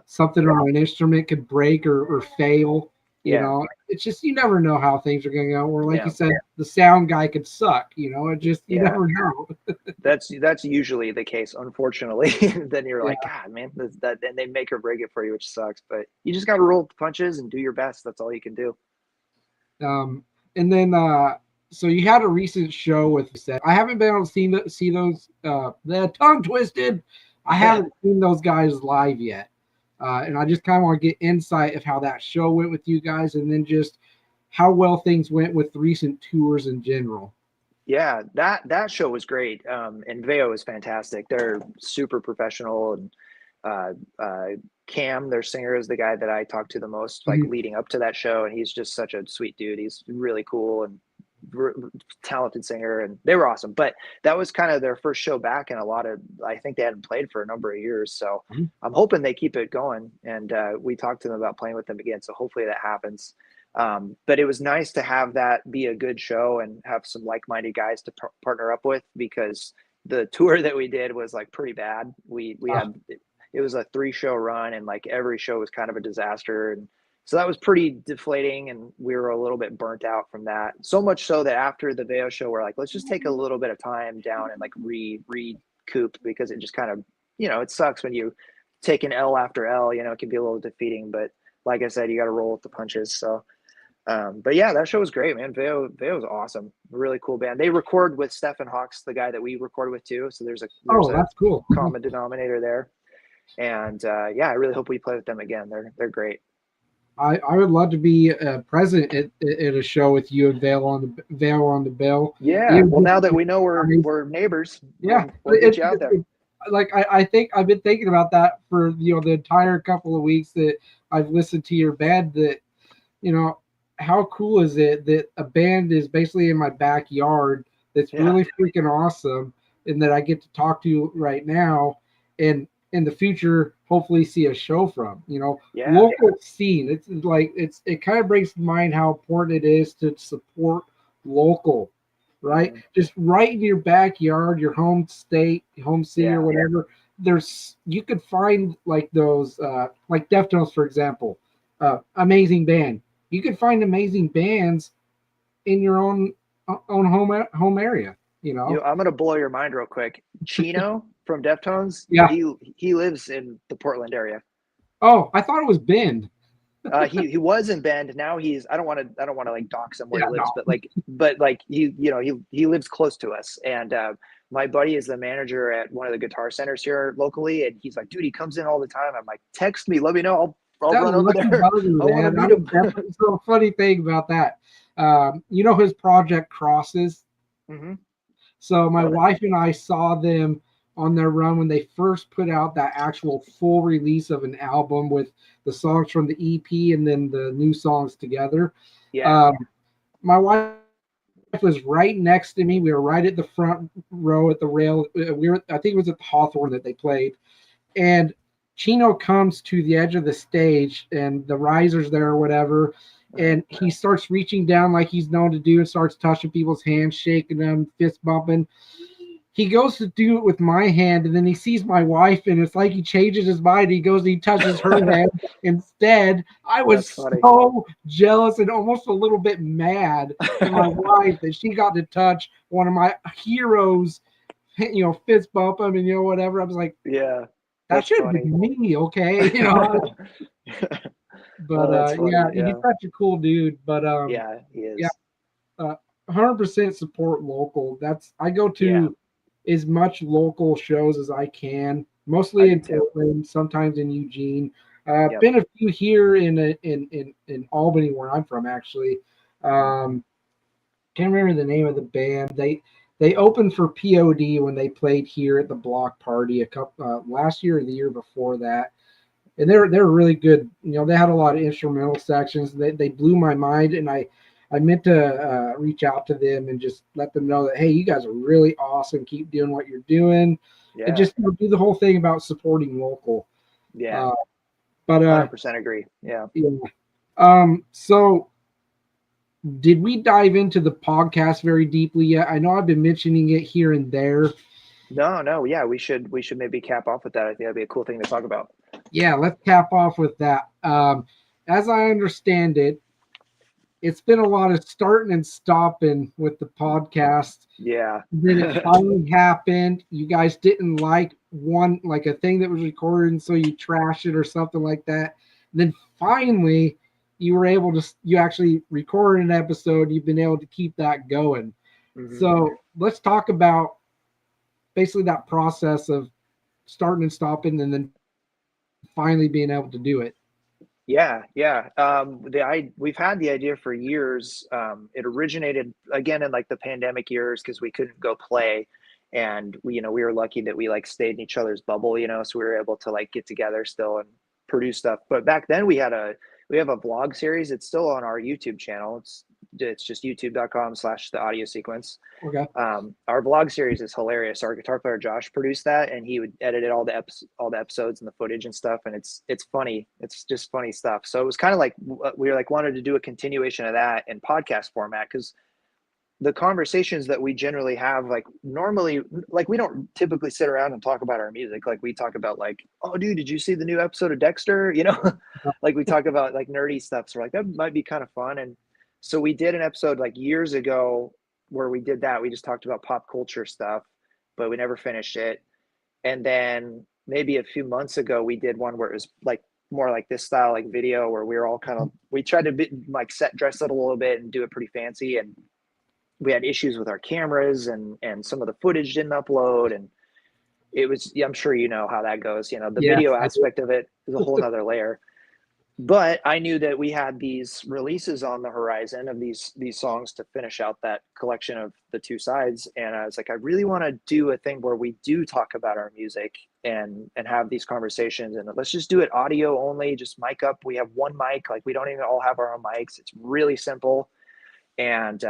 Something on an instrument could break or fail. It's just, you never know how things are going to go. Or like you said, the sound guy could suck, it just, you never know. That's usually the case, unfortunately. Then you're like, God, man, that, and they make or break it for you, which sucks, but you just got to roll the punches and do your best. That's all you can do. And then, so you had a recent show with set. I haven't been able to see those. The tongue twisted. I haven't seen those guys live yet, and I just kind of want to get insight of how that show went with you guys, and then just how well things went with recent tours in general. Yeah, that show was great, and Veo is fantastic. They're super professional, and Cam, their singer, is the guy that I talked to the most, like leading up to that show, and he's just such a sweet dude. He's really cool and talented singer, and they were awesome. But that was kind of their first show back, and I think they hadn't played for a number of years, so I'm hoping they keep it going. And we talked to them about playing with them again, so hopefully that happens. But it was nice to have that be a good show and have some like-minded guys to partner up with, because the tour that we did was like pretty bad. We had, it was a 3-show run, and like every show was kind of a disaster, and so that was pretty deflating, and we were a little bit burnt out from that. So much so that after the Veo show, we're like, let's just take a little bit of time down and like recoup, because it just kind of, it sucks when you take an L after L, it can be a little defeating, but like I said, you got to roll with the punches. So, but yeah, that show was great, man. Veo was awesome. Really cool band. They record with Stephen Hawks, the guy that we recorded with too. So there's a that's cool. common denominator there. And I really hope we play with them again. They're great. I would love to be present at a show with you and Vale on the bill. Yeah. Well, now that we know we're neighbors, we'll get you out there. I think I've been thinking about that for the entire couple of weeks that I've listened to your band. That how cool is it that a band is basically in my backyard? That's really freaking awesome, and that I get to talk to right now, and in the future, hopefully see a show from, local scene. It's like, it kind of breaks my mind how important it is to support local, right? Just right in your backyard, your home state, home city, or whatever. You could find like those, like Deftones, for example, amazing band. You could find amazing bands in your own home area. I'm gonna blow your mind real quick. Chino from Deftones, he lives in the Portland area. Oh, I thought it was Bend. He was in Bend. Now he's, I don't want to like dox him where he lives, but he lives close to us. And my buddy is the manager at one of the guitar centers here locally, and he's like, dude, he comes in all the time. I'm like, text me, let me know. I'll run over there. I want to meet him. So funny thing about that, his project Crosses. So my wife and I saw them on their run when they first put out that actual full release of an album with the songs from the EP and then the new songs together. My wife was right next to me. We were right at the front row at the rail. I think it was at the Hawthorne that they played. And Chino comes to the edge of the stage, and the riser's there or whatever, and he starts reaching down like he's known to do and starts touching people's hands, shaking them, fist bumping. He goes to do it with my hand, and then he sees my wife, and it's like he changes his mind. He goes and he touches her hand instead. I was so jealous and almost a little bit mad at my wife that she got to touch one of my heroes, fist bump him and whatever. I was like, that That's should be funny. me, okay, But Oh, that's yeah, funny. he's Yeah. such a cool dude. But Yeah, he yeah, is. 100% support local. That's I go Yeah. to as much local shows as I can, I mostly do in too. Portland, sometimes in Eugene. Yep. Been a few here in Albany, where I'm from, actually. Hmm. Um, can't remember the name of the band. They opened for POD when they played here at the Block Party a couple last year or the year before that, and they're really good. They had a lot of instrumental sections. They blew my mind, and I meant to reach out to them and just let them know that, hey, you guys are really awesome. Keep doing what you're doing, and Yeah. just do the whole thing about supporting local. Yeah. Uh, but 100% agree. Yeah. yeah. So did we dive into the podcast very deeply yet? I know I've been mentioning it here and there. No, no, yeah, we should maybe cap off with that. I think that'd be a cool thing to talk about. Yeah, let's cap off with that. As I understand it, it's been a lot of starting and stopping with the podcast. Yeah. Then it finally happened. You guys didn't like one, like a thing that was recorded, and so you trashed it or something like that. And then finally, you were able to, you actually recorded an episode. You've been able to keep that going. Hmm. So let's talk about basically that process of starting and stopping and then finally being able to do it. Yeah, yeah. We've had the idea for years. It originated again in like the pandemic years because we couldn't go play, and we were lucky that we like stayed in each other's bubble, so we were able to like get together still and produce stuff. But back then we have a vlog series. It's still on our YouTube channel. It's just youtube.com/, the Audio Sequence. Okay. Our vlog series is hilarious. Our guitar player Josh produced that, and he would edit all the episodes and the footage and stuff. And it's funny. It's just funny stuff. So it was kind of like we were like wanted to do a continuation of that in podcast format because the conversations that we generally have, like normally, like we don't typically sit around and talk about our music. Like we talk about like, oh, dude, did you see the new episode of Dexter? Like we talk about like nerdy stuff. So we're like that might be kind of fun. And so we did an episode like years ago where we did that. We just talked about pop culture stuff, but we never finished it. And then maybe a few months ago, we did one where it was like more like this style, like video, where we were all we tried to like dress it a little bit and do it pretty fancy. And we had issues with our cameras and some of the footage didn't upload. And it was, yeah, I'm sure you know how that goes. The Yeah, video I do. aspect of it is a whole nother layer. But I knew that we had these releases on the horizon of these songs to finish out that collection of the two sides. And I was like, I really want to do a thing where we do talk about our music and have these conversations. And let's just do it audio only, just mic up. We have one mic, like we don't even all have our own mics. It's really simple. And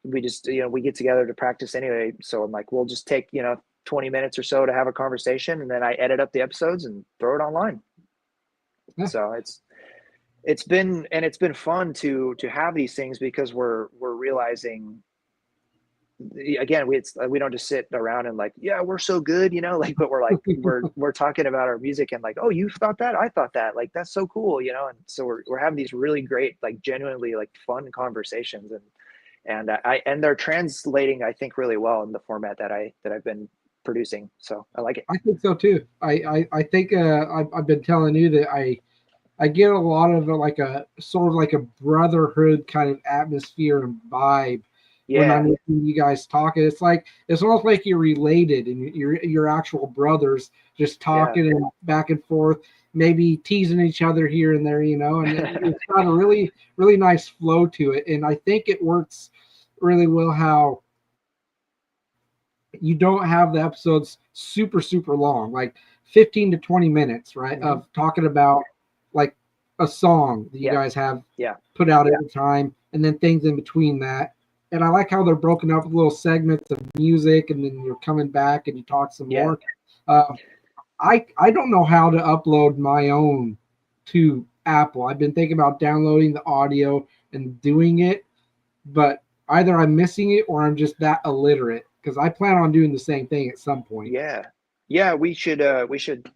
we just, we get together to practice anyway. So I'm like, we'll just take, 20 minutes or so to have a conversation. And then I edit up the episodes and throw it online. Yeah, So it's been fun to have these things because we're realizing again we don't just sit around and like, yeah, we're so good, like, but we're like we're talking about our music and like, oh, you thought that, I thought that, like that's so cool, and so we're having these really great, like genuinely like fun conversations. And they're translating, I think, really well in the format that I've been producing, so I like it. I think so too. I think I've been telling you that I get a lot of like a sort of like a brotherhood kind of atmosphere and vibe when I'm Yeah, listening to you guys talking. It's almost like you're related and you're actual brothers just yeah, talking and back and forth, maybe teasing each other here and there, and it's got a really nice flow to it. And I think it works really well how you don't have the episodes super long, like 15 to 20 minutes, right, hmm, of talking about like a song that you yeah, guys have yeah, put out at the time, and then things in between that. And I like how they're broken up with little segments of music, and then you're coming back and you talk some yeah. more. I don't know how to upload my own to Apple. I've been thinking about downloading the audio and doing it, but either I'm missing it or I'm just that illiterate because I plan on doing the same thing at some point. Yeah. Yeah, we should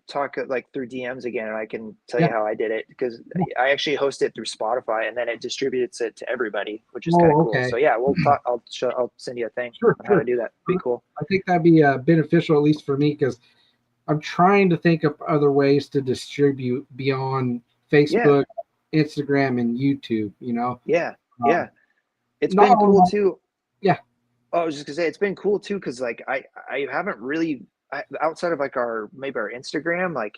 talk like through DMs again, and I can tell you Yeah. how I did it because I actually host it through Spotify and then it distributes it to everybody, which is kind of Oh, cool. okay. So yeah, we'll talk. I'll send you a thing Sure, on how to sure. do that. Be cool. I think that'd be beneficial, at least for me, because I'm trying to think of other ways to distribute beyond Yeah, Facebook, Instagram, and YouTube. yeah, Um, yeah. It's not been cool only, too. yeah, Oh, I was just gonna say it's been cool too because like I haven't really outside of like our maybe our Instagram like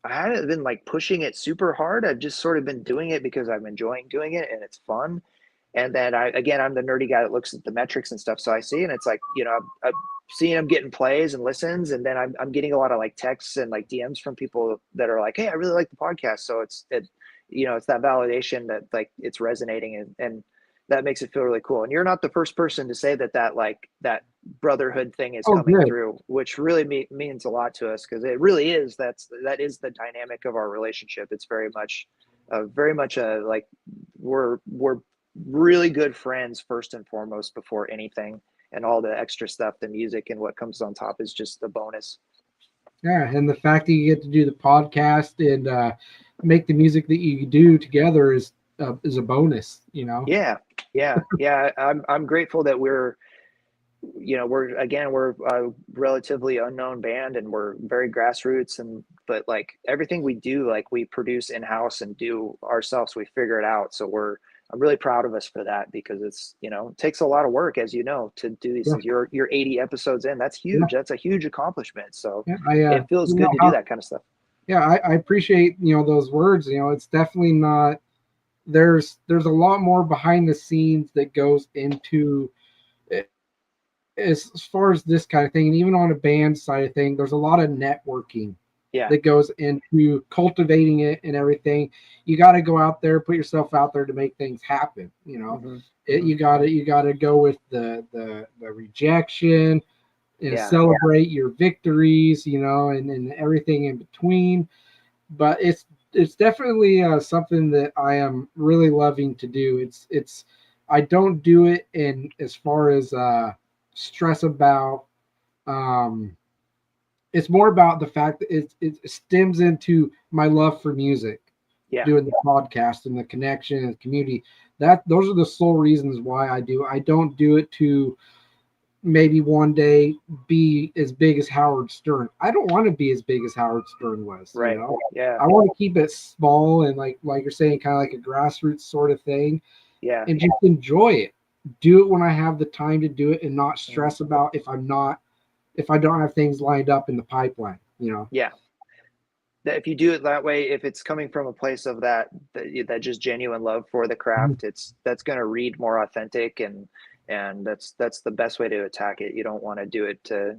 I haven't been like pushing it super hard. I've just sort of been doing it because I'm enjoying doing it and it's fun. And then I'm the nerdy guy that looks at the metrics and stuff. So I see, and it's like, I'm seeing them getting plays and listens. And then I'm getting a lot of like texts and like DMs from people that are like, hey, I really like the podcast. So it's that validation that like it's resonating and that makes it feel really cool. And you're not the first person to say that like that brotherhood thing is oh, coming good. through, which really means a lot to us because it really is. That is the dynamic of our relationship. It's very much a like we're really good friends first and foremost before anything, and all the extra stuff, the music and what comes on top is just a bonus. Yeah, and the fact that you get to do the podcast and make the music that you do together is a bonus. Yeah, yeah. I'm grateful that we're a relatively unknown band and we're very grassroots but like everything we do like we produce in house and do ourselves. We figure it out, so I'm really proud of us for that because it takes a lot of work, as you know, to do these Yeah, things. You're 80 episodes in. That's yeah, huge. That's a huge accomplishment. So yeah. it feels You know good to do how, that kind of stuff. yeah, I appreciate those words. It's definitely not. There's a lot more behind the scenes that goes into as far as this kind of thing, and even on a band side of thing, there's a lot of networking Yeah. that goes into cultivating it and everything. You got to go out there, put yourself out there to make things happen. Hmm. Hmm. You got to go with the rejection and Yeah. celebrate your victories, and everything in between. But it's definitely something that I am really loving to do. It's I don't do it in as far as stress about. Um, it's more about the fact that it stems into my love for music, Yeah. doing the podcast and the connection and the community. Those are the sole reasons why I do. I don't do it to maybe one day be as big as Howard Stern. I don't want to be as big as Howard Stern was. Right. Yeah. I want to keep it small and like you're saying, kind of like a grassroots sort of thing, Yeah. and just enjoy it. Do it when I have the time to do it, and not Mhm. stress about if I don't have things lined up in the pipeline. Yeah. That if you do it that way, if it's coming from a place of that just genuine love for the Mhm. craft, that's going to read more authentic and that's the best way to attack it. You don't want to do it to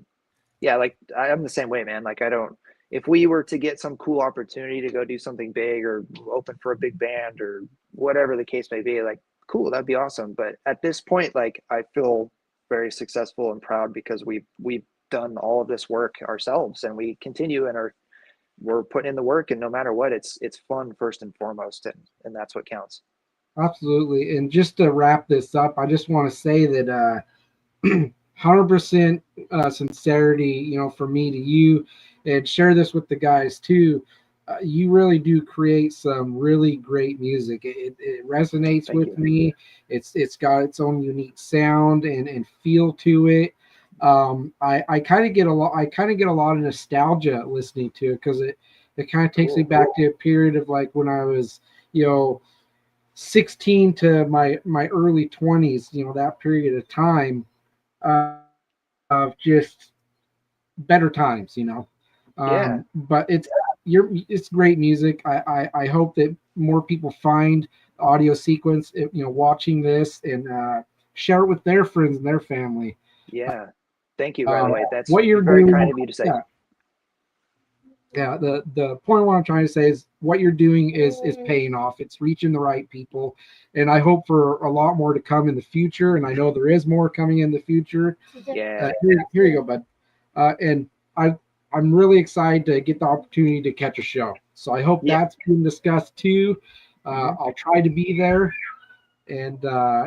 yeah, like I'm the same way, man. Like I don't if we were to get some cool opportunity to go do something big or open for a big band or whatever the case may be, like cool, that'd be awesome. But at this point, like I feel very successful and proud because we've done all of this work ourselves and we continue and we're putting in the work, and no matter what, it's fun first and foremost, and that's what counts. Absolutely. And just to wrap this up, I just want to say that 100% sincerity, from me to you, and share this with the guys too. You really do create some really great music. It resonates Thank with you. me. It's got its own unique sound and feel to it. I kind of get a lot. I kind of get a lot of nostalgia listening to it because it kind of takes me Cool. back to a period of like when I was, you know, 16 to my early 20s. That period of time of just better times. Yeah. But it's great music. I hope that more people find Audio Sequence, watching this and share it with their friends and their family. Yeah. Thank you, by the way. That's What you're very kind doing, of you to say. yeah, yeah. The point what I'm trying to say is what you're doing is paying off. It's reaching the right people, and I hope for a lot more to come in the future. And I know there is more coming in the future. Yeah. Here you go, bud. And I I'm really excited to get the opportunity to catch a show. So I hope Yeah. that's being discussed too. Hmm. I'll try to be there. And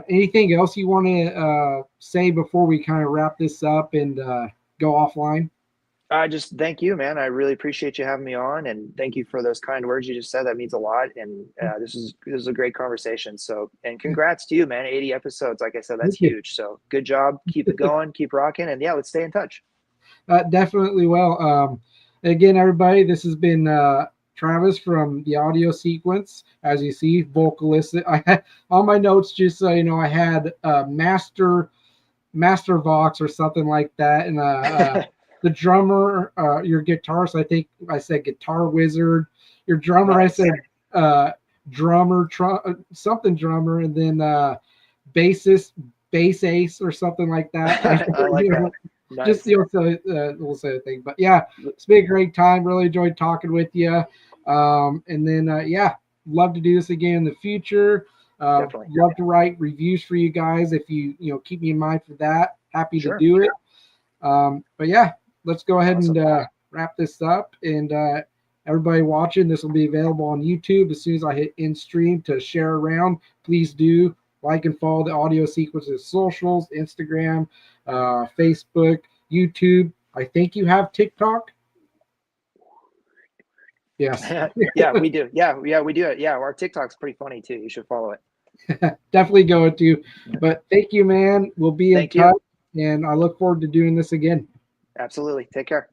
anything else you want to say before we kind of wrap this up and go offline? I just thank you, man. I really appreciate you having me on, and thank you for those kind words you just said. That means a lot, and this is a great conversation. So, and congrats to you, man. 80 episodes, like I said, that's Thank you. huge. So, good job. Keep it going. Keep rocking, and yeah, let's stay in touch. Definitely will. Again, everybody, this has been Travis from the Audio Sequence. As you see, vocalist. I had on my notes, just so you know, I had Master Vox or something like that, and the drummer, your guitarist. I think I said Guitar Wizard. Your drummer, I Nice. said uh, drummer, something drummer, and then bassist, bass ace or something like that. I like You that. know, just Nice. you know, so, we'll say the thing. But yeah, it's been a great time. Really enjoyed talking with you. And then yeah, love to do this again in the future. Definitely. Love to write reviews for you guys if you keep me in mind for that. Happy to Sure. do it. But yeah, let's go ahead and Awesome. wrap this up. And everybody watching, this will be available on YouTube as soon as I hit in stream to share around. Please do like and follow the Audio Sequences socials, Instagram, Facebook, YouTube. I think you have TikTok. Yes. Yeah, we do. Yeah, we do it. Yeah, our TikTok's pretty funny too. You should follow it. Definitely going to. But thank you, man. We'll be in Thank you. touch, and I look forward to doing this again. Absolutely. Take care.